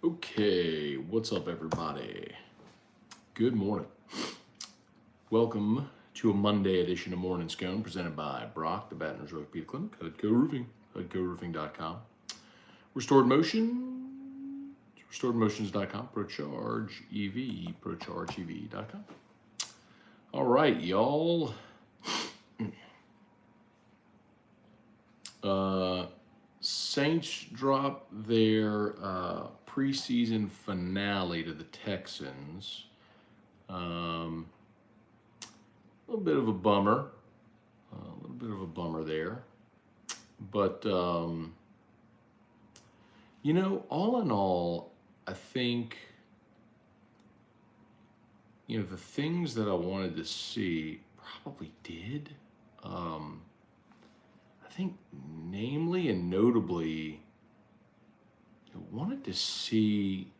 Okay, what's up, everybody? Good morning. Welcome to a Monday edition of Morning Scone presented by Brock, the Baton Rouge Orthopedic Clinic, HUDCO Roofing, HUDCORoofing.com. Restored Motion, restoredmotions.com, ProCharge EV, ProChargeEV.com. All right, y'all. Saints drop their preseason finale to the Texans. A little bit of a bummer. There. But, all in all, I think, the things that I wanted to see probably did. I think, namely and notably, I wanted to see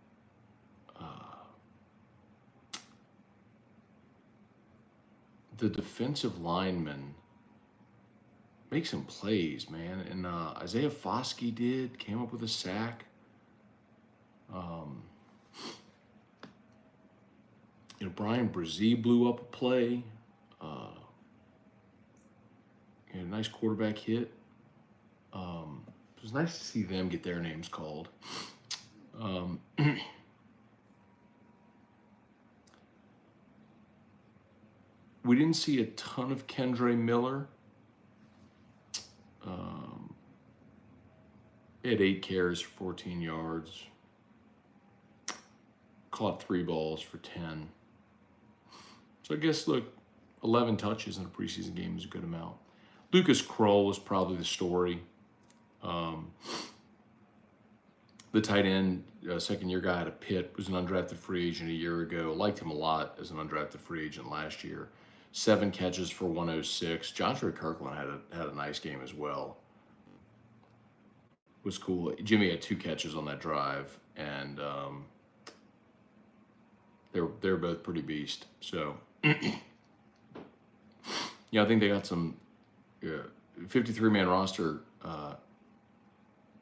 the defensive linemen make some plays, man. And Isaiah Foskey came up with a sack. Brian Brzee blew up a play. Nice quarterback hit. It was nice to see them get their names called. We didn't see a ton of Kendre Miller. He had 8 carries for 14 yards. Caught 3 balls for 10. So I guess, look, 11 touches in a preseason game is a good amount. Lucas Krull was probably the story. The tight end, second-year guy out of Pitt, was an undrafted free agent a year ago. Liked him a lot as an undrafted free agent last year. 7 catches for 106. Joshua Kirkland had a nice game as well. It was cool. Jimmy had 2 catches on that drive, and they're both pretty beast. So, I think they got some 53-man roster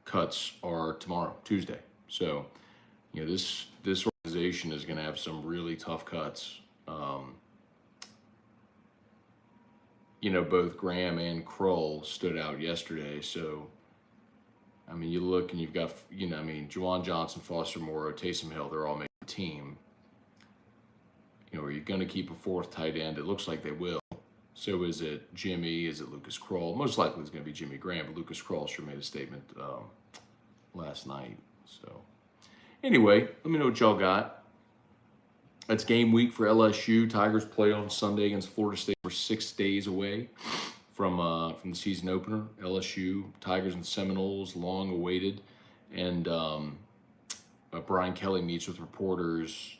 cuts are tomorrow, Tuesday. So, this organization is going to have some really tough cuts. Both Graham and Krull stood out yesterday. So, you look and you've got, Juwan Johnson, Foster Moreau, Taysom Hill, they're all making the team. Are you going to keep a 4th tight end? It looks like they will. So is it Jimmy? Is it Lucas Krull? Most likely it's going to be Jimmy Graham, but Lucas Krull sure made a statement last night. So anyway, let me know what y'all got. It's game week for LSU. Tigers play on Sunday against Florida State. We're 6 days away from the season opener. LSU, Tigers and Seminoles, long awaited. And Brian Kelly meets with reporters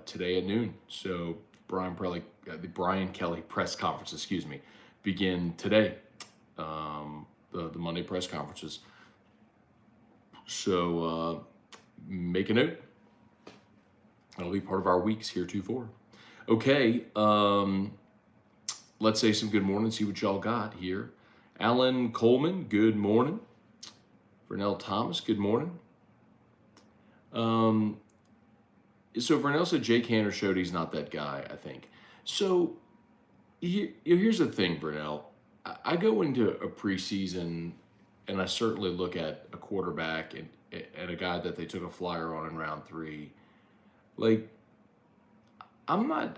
today at noon. So the Brian Kelly press conference, begin today. The Monday press conferences. So make a note. That'll be part of our weeks here, 2-4. Okay, let's say some good morning, see what y'all got here. Alan Coleman, good morning. Vernell Thomas, good morning. So Vernell said Jake Hanner showed he's not that guy, I think. So here's the thing, Vernell. I go into a preseason and I certainly look at a quarterback and a guy that they took a flyer on in round 3. Like, I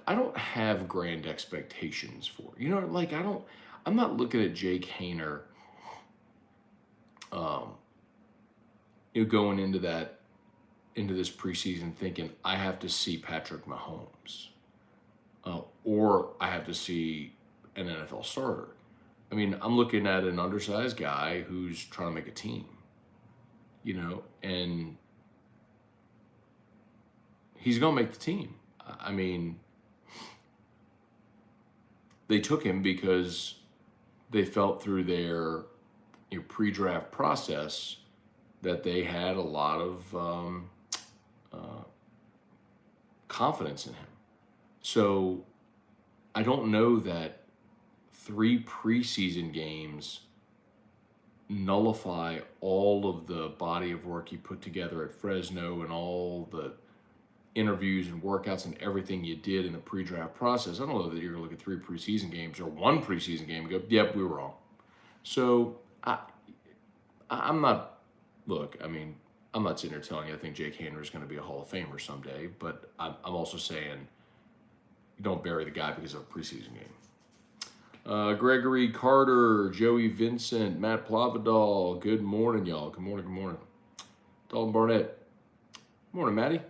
don't have grand expectations for, I'm not looking at Jake Haener, going into this preseason thinking I have to see Patrick Mahomes, or I have to see an NFL starter. I'm looking at an undersized guy who's trying to make a team, and he's going to make the team. They took him because they felt through their pre-draft process that they had a lot of confidence in him. So I don't know that 3 preseason games nullify all of the body of work you put together at Fresno and all the interviews and workouts and everything you did in the pre-draft process. I don't know that you're going to look at 3 preseason games or 1 preseason game and go, yep, we were wrong. So I'm not, look, I mean, I'm not sitting here telling you I think Jake Haener is going to be a Hall of Famer someday, but I'm also saying you don't bury the guy because of a preseason game. Gregory Carter, Joey Vincent, Matt Plavidal, good morning, y'all. Good morning, good morning. Dalton Barnett, good morning, Matty.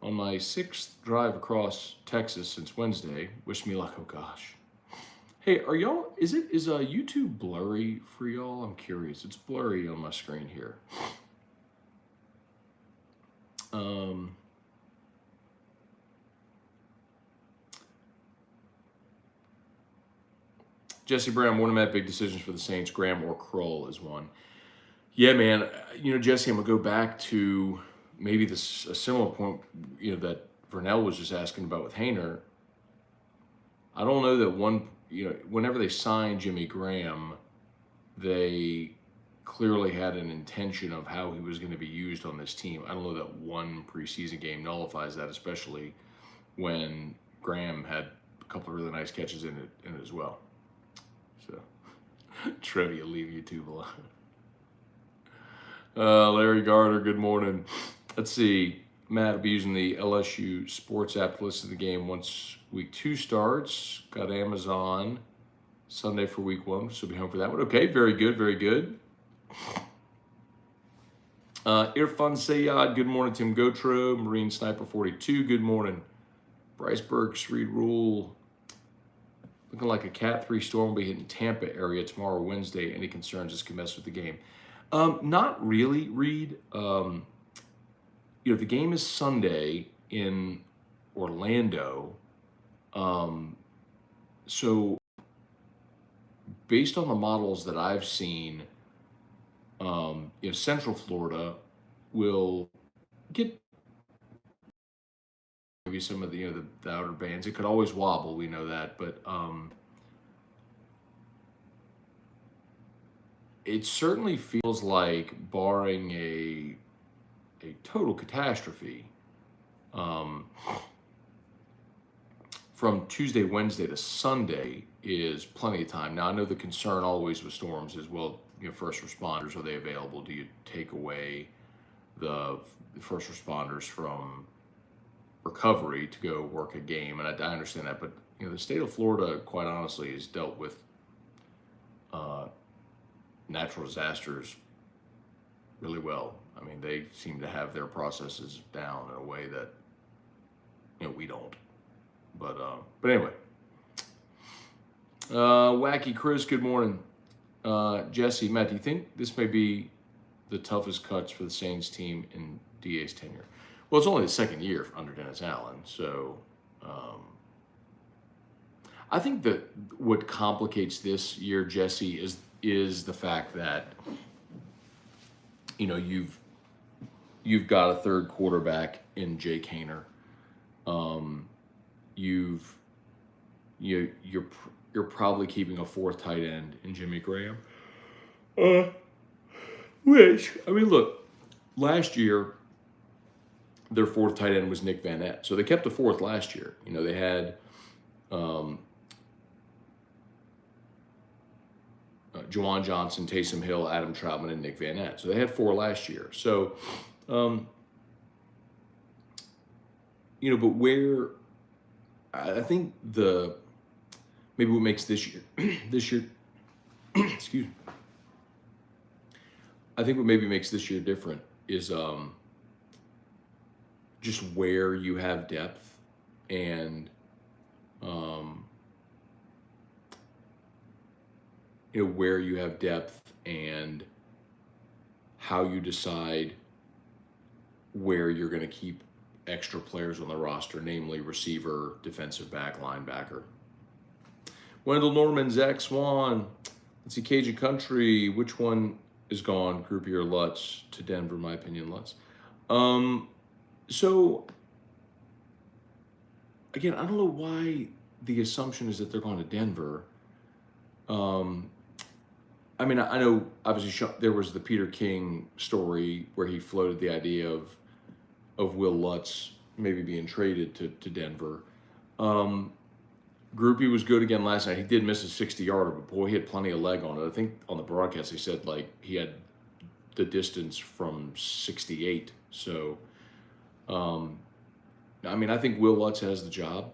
On my 6th drive across Texas since Wednesday, wish me luck, oh gosh. Hey, are y'all, is YouTube blurry for y'all? I'm curious. It's blurry on my screen here. Jesse Brown, morning, Matt, big decisions for the Saints, Graham or Kroll is one. Yeah, man, Jesse, I'm going to go back to maybe a similar point, that Vernell was just asking about with Haener. I don't know that whenever they signed Jimmy Graham, they clearly had an intention of how he was going to be used on this team. I don't know that 1 preseason game nullifies that, especially when Graham had a couple of really nice catches in it as well. So, trivia, leave YouTube alone. Larry Gardner, good morning. Let's see. Matt will be using the LSU sports app to listen to the game once week 2 starts. Got Amazon Sunday for week 1, so be home for that one. Okay, very good, very good. Irfan Sayad, good morning. Tim Gotro, Marine Sniper 42, good morning. Bryce Burks, Reed Rule, looking like a Cat 3 storm will be hitting Tampa area tomorrow, Wednesday. Any concerns this could mess with the game? Not really, Reed. The game is Sunday in Orlando. So based on the models that I've seen, Central Florida will get maybe some of the outer bands. It could always wobble, we know that, but it certainly feels like, barring a total catastrophe, from Tuesday, Wednesday to Sunday is plenty of time. Now, I know the concern always with storms is, well, first responders, are they available? Do you take away the first responders from recovery to go work a game? And I understand that, but the state of Florida, quite honestly, has dealt with natural disasters really well. I mean, they seem to have their processes down in a way that we don't. But anyway, Wacky Chris, good morning. Jesse, Matt, do you think this may be the toughest cuts for the Saints team in DA's tenure? Well, it's only the 2nd year under Dennis Allen, so I think that what complicates this year, Jesse, is the fact that you've got a third quarterback in Jake Haener. You're probably keeping a 4th tight end in Jimmy Graham. Which, I mean, look, last year their 4th tight end was Nick Van Nett, so they kept the 4th last year. They had Juwan Johnson, Taysom Hill, Adam Troutman, and Nick Van Nett. So they had 4 last year. So, but where I think maybe what makes this year, excuse me. I think what maybe makes this year different is just where you have depth and where you have depth and how you decide where you're going to keep extra players on the roster, namely receiver, defensive back, linebacker. Wendell Norman, Zach Swan. Let's see, Cajun Country. Which one is gone? Groupie or Lutz? To Denver, my opinion, Lutz. So, again, I don't know why the assumption is that they're going to Denver. I mean, I know obviously there was the Peter King story where he floated the idea of Will Lutz maybe being traded to Denver. Groupie was good again last night. He did miss a 60-yarder, but boy, he had plenty of leg on it. I think on the broadcast they said like he had the distance from 68. So, I mean, I think Will Lutz has the job.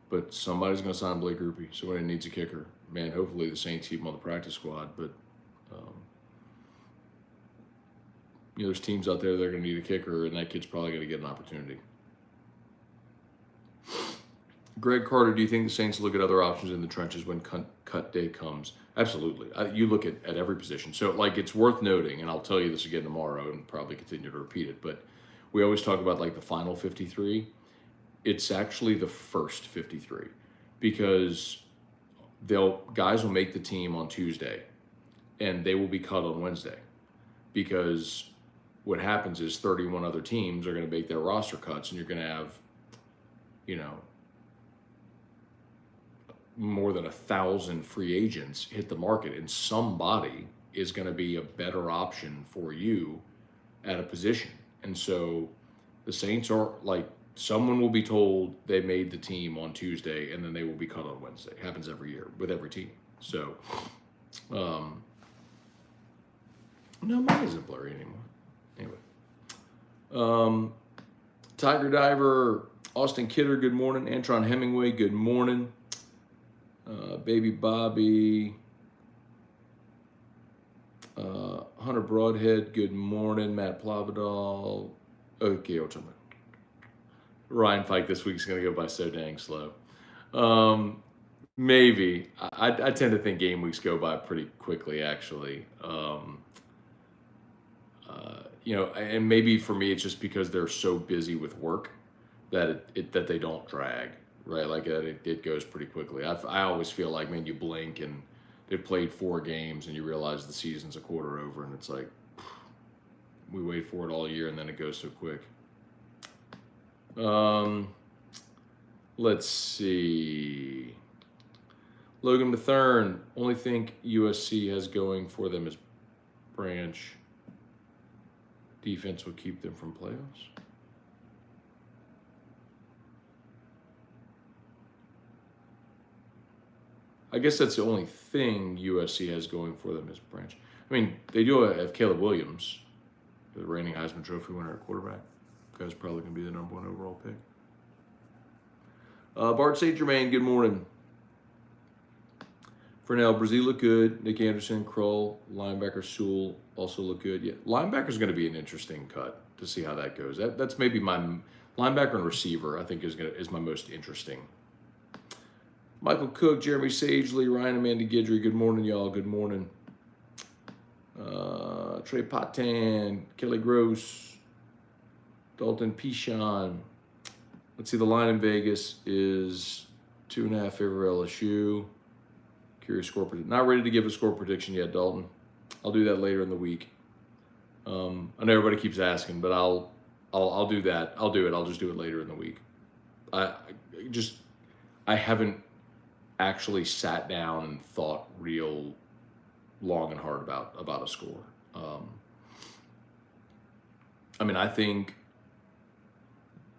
But somebody's going to sign Blake Groupie. Somebody needs a kicker. Man, hopefully the Saints keep him on the practice squad. But, there's teams out there that are going to need a kicker, and that kid's probably going to get an opportunity. Greg Carter, do you think the Saints look at other options in the trenches when cut day comes? Absolutely. You look at every position. So, like, it's worth noting, and I'll tell you this again tomorrow and probably continue to repeat it, but we always talk about, like, the final 53. It's actually the first 53 because guys will make the team on Tuesday and they will be cut on Wednesday because what happens is 31 other teams are going to make their roster cuts and you're going to have, more than 1,000 free agents hit the market and somebody is going to be a better option for you at a position. And so the Saints are like, someone will be told they made the team on Tuesday, and then they will be cut on Wednesday. It happens every year with every team. So, no, mine isn't blurry anymore. Anyway, Tiger Diver, Austin Kidder, good morning. Antron Hemingway, good morning. Baby Bobby, Hunter Broadhead, good morning. Matt Plavidal. Okay, what's up? Ryan Pike this week's going to go by so dang slow. Maybe. I tend to think game weeks go by pretty quickly, actually. And maybe for me, it's just because they're so busy with work that that they don't drag, right? Like it goes pretty quickly. I always feel like, man, you blink and they've played 4 games and you realize the season's a quarter over and it's like, we wait for it all year and then it goes so quick. Let's see. Logan Bethurn, only think USC has going for them is Branch. Defense will keep them from playoffs. I guess that's the only thing USC has going for them is Branch. I mean, they do have Caleb Williams, the reigning Heisman Trophy winner at quarterback. Guy's probably going to be the number 1 overall pick. Bart St. Germain, good morning. Fernell, Brazil look good. Nick Anderson, Kroll, linebacker Sewell also look good. Yeah, linebacker's going to be an interesting cut to see how that goes. That's maybe my linebacker and receiver. I think is my most interesting. Michael Cook, Jeremy Sagely, Ryan Amanda Guidry. Good morning, y'all. Good morning. Trey Patan, Kelly Gross, Dalton Pichon. Let's see, the line in Vegas is 2.5 favor LSU. Curious score prediction. Not ready to give a score prediction yet, Dalton. I'll do that later in the week. I know everybody keeps asking, but I'll do that. I'll do it. I'll just do it later in the week. I haven't actually sat down and thought real long and hard about a score. I think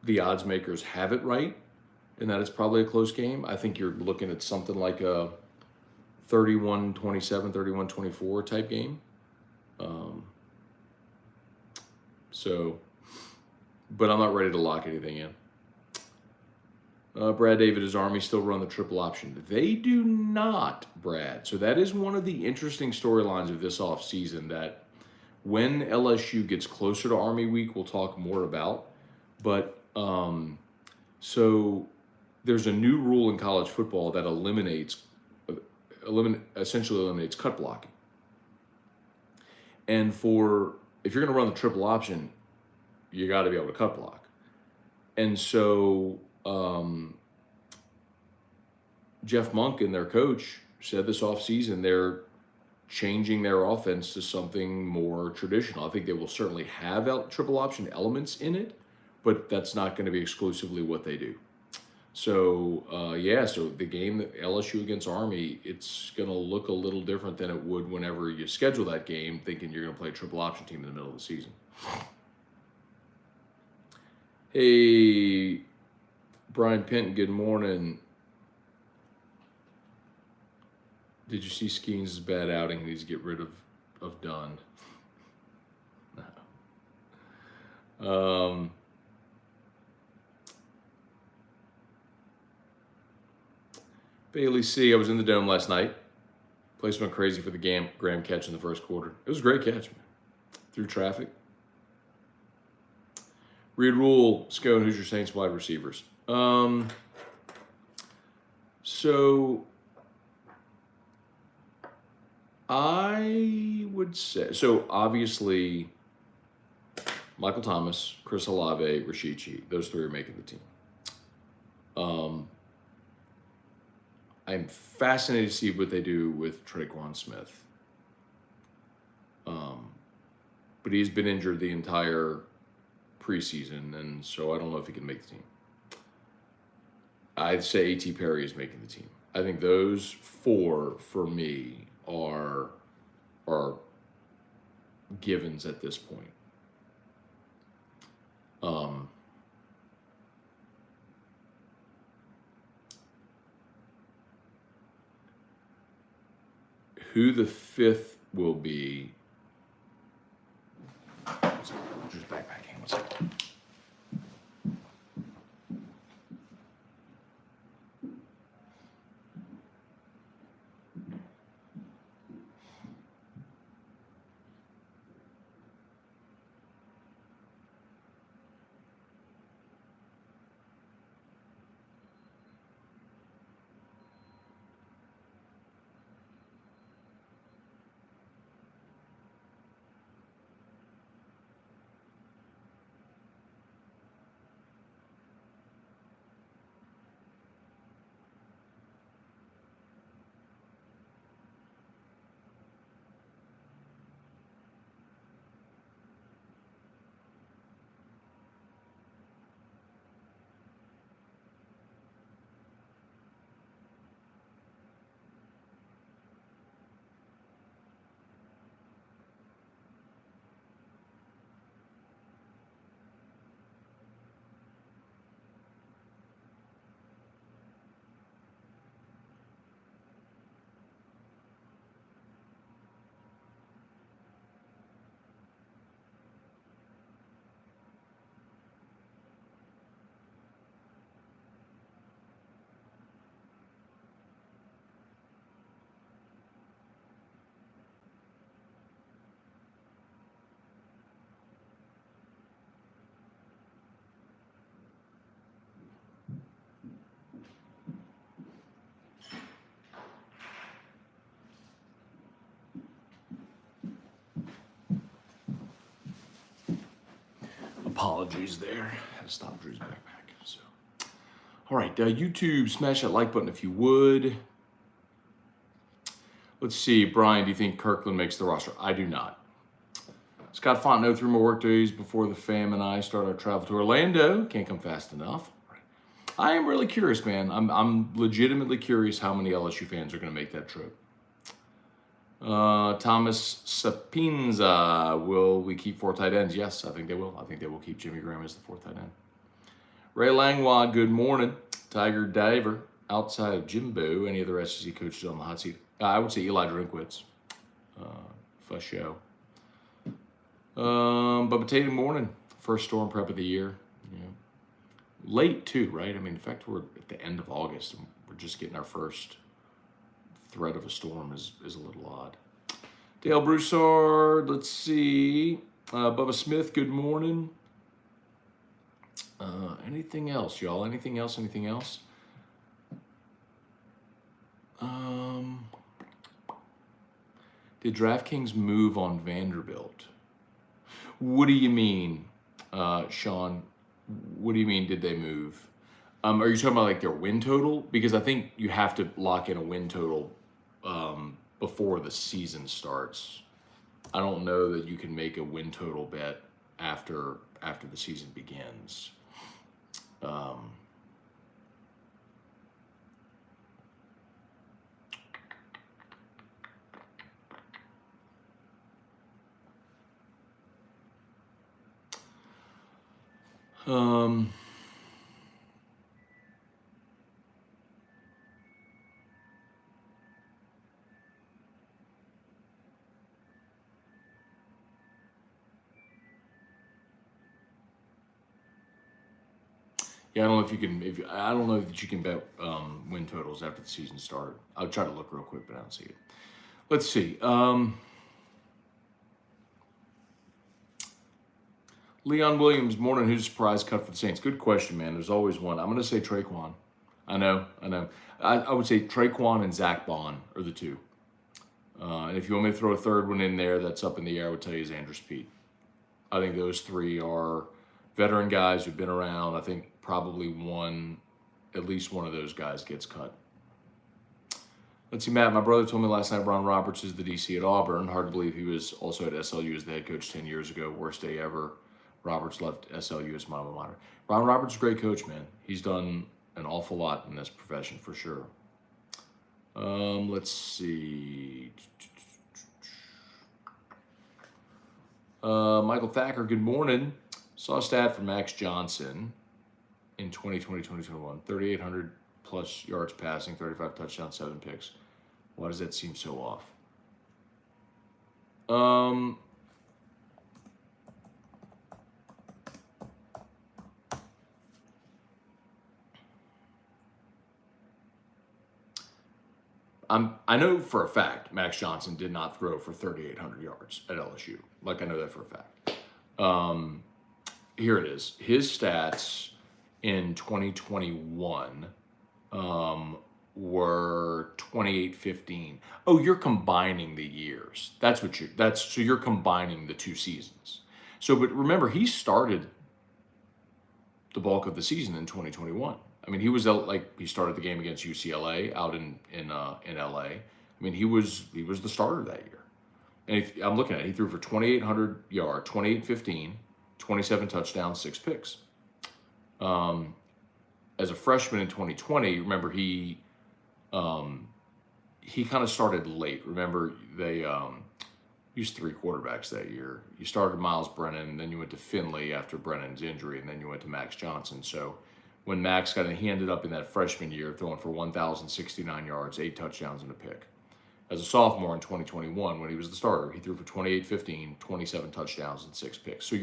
the odds makers have it right, and that it's probably a close game. I think you're looking at something like a 31-27, 31-24 type game. But I'm not ready to lock anything in. Brad David, does Army still run the triple option? They do not, Brad. So that is one of the interesting storylines of this offseason that when LSU gets closer to Army Week, we'll talk more about. But so there's a new rule in college football that essentially eliminates cut blocking. And if you're going to run the triple option, you got to be able to cut block. And so Jeff Monken, their coach, said this offseason they're changing their offense to something more traditional. I think they will certainly have triple option elements in it, but that's not going to be exclusively what they do. So yeah, so the game that LSU against Army, it's going to look a little different than it would whenever you schedule that game, thinking you're going to play a triple option team in the middle of the season. Hey, Brian Penton, good morning. Did you see Skeens' bad outing? He needs to get rid of Dunn. Bailey C. I was in the Dome last night. Place went crazy for the Graham catch in the first quarter. It was a great catch, man. Through traffic. Reed Rule, Scone, who's your Saints wide receivers? So I would say, so obviously Michael Thomas, Chris Olave, Rashichi, those three are making the team. I'm fascinated to see what they do with Traquan Smith. But he's been injured the entire preseason, and so I don't know if he can make the team. I'd say A.T. Perry is making the team. I think those four, for me, are givens at this point. Who the fifth will be? Just backpack. Hang on a second. Apologies there. Had to stop Drew's backpack. So, all right, YouTube, smash that like button if you would. Let's see, Brian, do you think Kirkland makes the roster? I do not. Scott Fontenot, 3 more work days before the fam and I start our travel to Orlando. Can't come fast enough. I am really curious, man. I'm legitimately curious how many LSU fans are going to make that trip. Thomas Sapinza, will we keep 4 tight ends? Yes, I think they will. I think they will keep Jimmy Graham as the 4th tight end. Ray Langwa, good morning. Tiger Diver, outside of Jimbo, any other SEC coaches on the hot seat? I would say Eli Drinkwitz, for show. Bubba Tatum, morning. First storm prep of the year. You know, late too, right? I mean, in fact, we're at the end of August and we're just getting our first threat of a storm is a little odd. Dale Broussard, let's see. Bubba Smith, good morning. Anything else, y'all? Anything else? Did DraftKings move on Vanderbilt? What do you mean, Sean? What do you mean, did they move? Are you talking about like their win total? Because I think you have to lock in a win total before the season starts. I don't know that you can make a win total bet after the season begins. Um, yeah, I don't know if you can. I don't know that you can bet win totals after the season started. I'll try to look real quick, but I don't see it. Let's see. Leon Williams, morning. Who's a surprise cut for the Saints? Good question, man. There's always one. I'm going to say Traquan. I know. I would say Traquan and Zach Bond are the two. And if you want me to throw a third one in there that's up in the air, I would tell you is Andrew Speed. I think those three are veteran guys who've been around. I think probably at least one of those guys gets cut. Let's see, Matt. My brother told me last night Ron Roberts is the DC at Auburn. Hard to believe he was also at SLU as the head coach 10 years ago. Worst day ever. Roberts left SLU as my alma mater. Ron Roberts is a great coach, man. He's done an awful lot in this profession for sure. Let's see. Michael Thacker, good morning. Saw a stat from Max Johnson in 2020-2021. 3,800 plus yards passing, 35 touchdowns, 7 picks. Why does that seem so off? I know for a fact Max Johnson did not throw for 3,800 yards at LSU. Like, I know that for a fact. Here it is. His stats in 2021 were 28-15. Oh, you're combining the years. So you're combining the two seasons. So, but remember, he started the bulk of the season in 2021. I mean, he was he started the game against UCLA out in LA. I mean, he was the starter that year. And I'm looking at it, he threw for 2,800 yards, 28-15, 27 touchdowns, 6 picks. As a freshman in 2020, remember he kind of started late. Remember they used 3 quarterbacks that year. You started Miles Brennan, then you went to Finley after Brennan's injury, and then you went to Max Johnson. So when Max he ended up in that freshman year throwing for 1,069 yards, 8 touchdowns, and a pick. As a sophomore in 2021, when he was the starter, he threw for 28-15, 27 touchdowns, and 6 picks. So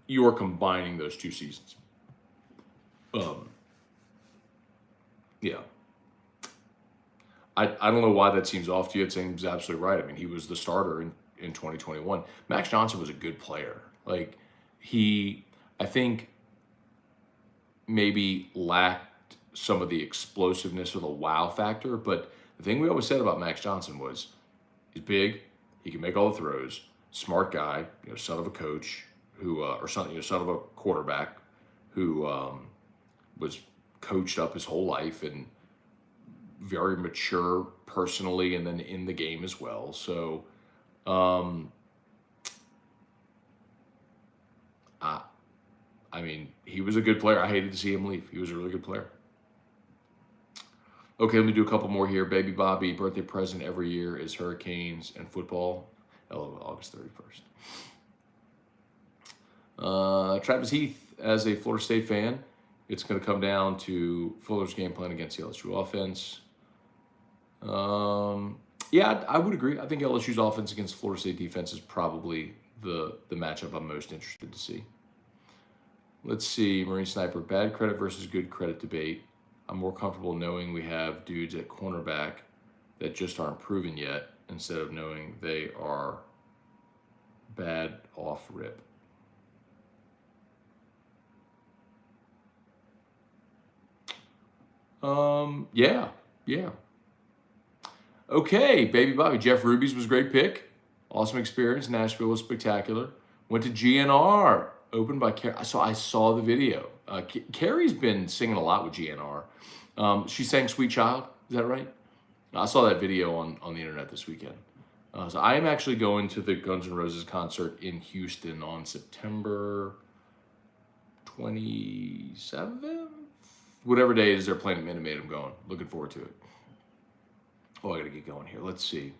you're combining those two seasons. Yeah. I don't know why that seems off to you. It seems absolutely right. I mean, he was the starter in 2021. Max Johnson was a good player. Like, I think, maybe lacked some of the explosiveness or the wow factor. But the thing we always said about Max Johnson was he's big, he can make all the throws, smart guy, son of a coach who, or son of a quarterback who was coached up his whole life and very mature personally and then in the game as well. So, I mean, he was a good player. I hated to see him leave. He was a really good player. Okay, let me do a couple more here. Baby Bobby, birthday present every year is Hurricanes and football. LOL, August 31st. Travis Heath, as a Florida State fan, it's going to come down to Fuller's game plan against the LSU offense. Yeah, I would agree. I think LSU's offense against Florida State defense is probably the matchup I'm most interested to see. Let's see, Marine Sniper, bad credit versus good credit debate. I'm more comfortable knowing we have dudes at cornerback that just aren't proven yet instead of knowing they are bad off rip. Yeah. Okay, Baby Bobby. Jeff Ruby's was a great pick. Awesome experience. Nashville was spectacular. Went to GNR. Opened by Carrie. So I saw the video. Carrie's been singing a lot with GNR. She sang Sweet Child. Is that right? I saw that video on the internet this weekend. So I am actually going to the Guns N' Roses concert in Houston on September 27th? Whatever day it is they're playing at Minute Maid, I'm going. Looking forward to it. Oh, I got to get going here. Let's see.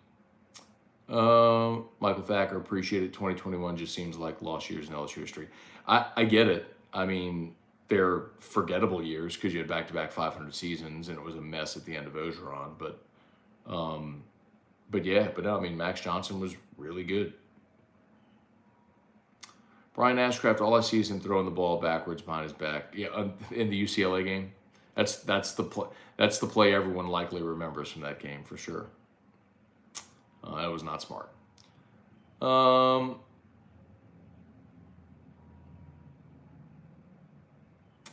Michael Thacker, appreciate it. 2021 just seems like lost years in LSU history. I get it. I mean, they're forgettable years because you had back-to-back 500 seasons and it was a mess at the end of Ogeron. But yeah, but no, I mean, Max Johnson was really good. Brian Ashcraft, all I see is him throwing the ball backwards behind his back. Yeah, in the UCLA game, that's the play everyone likely remembers from that game for sure. That was not smart.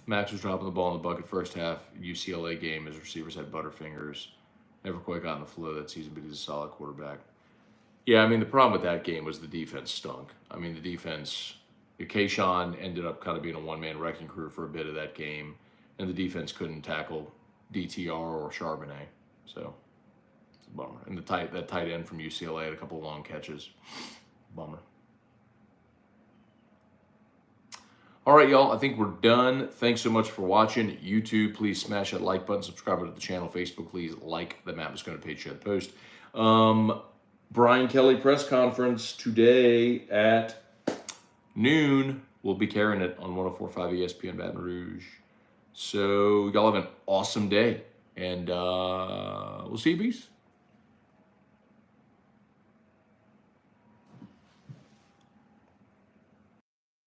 Max was dropping the ball in the bucket first half. UCLA game, his receivers had butterfingers. Never quite got in the flow that season, but he's a solid quarterback. Yeah, I mean, the problem with that game was the defense stunk. I mean, the defense, Kayshawn ended up kind of being a one-man wrecking crew for a bit of that game, and the defense couldn't tackle DTR or Charbonnet. So, it's a bummer. And that tight end from UCLA had a couple long catches. Bummer. All right, y'all, I think we're done. Thanks so much for watching. YouTube, please smash that like button, subscribe to the channel. Facebook, please like the Matt Scone page, share the post. Brian Kelly press conference today at noon. We'll be carrying it on 104.5 ESPN Baton Rouge. So y'all have an awesome day, and we'll see you, bees.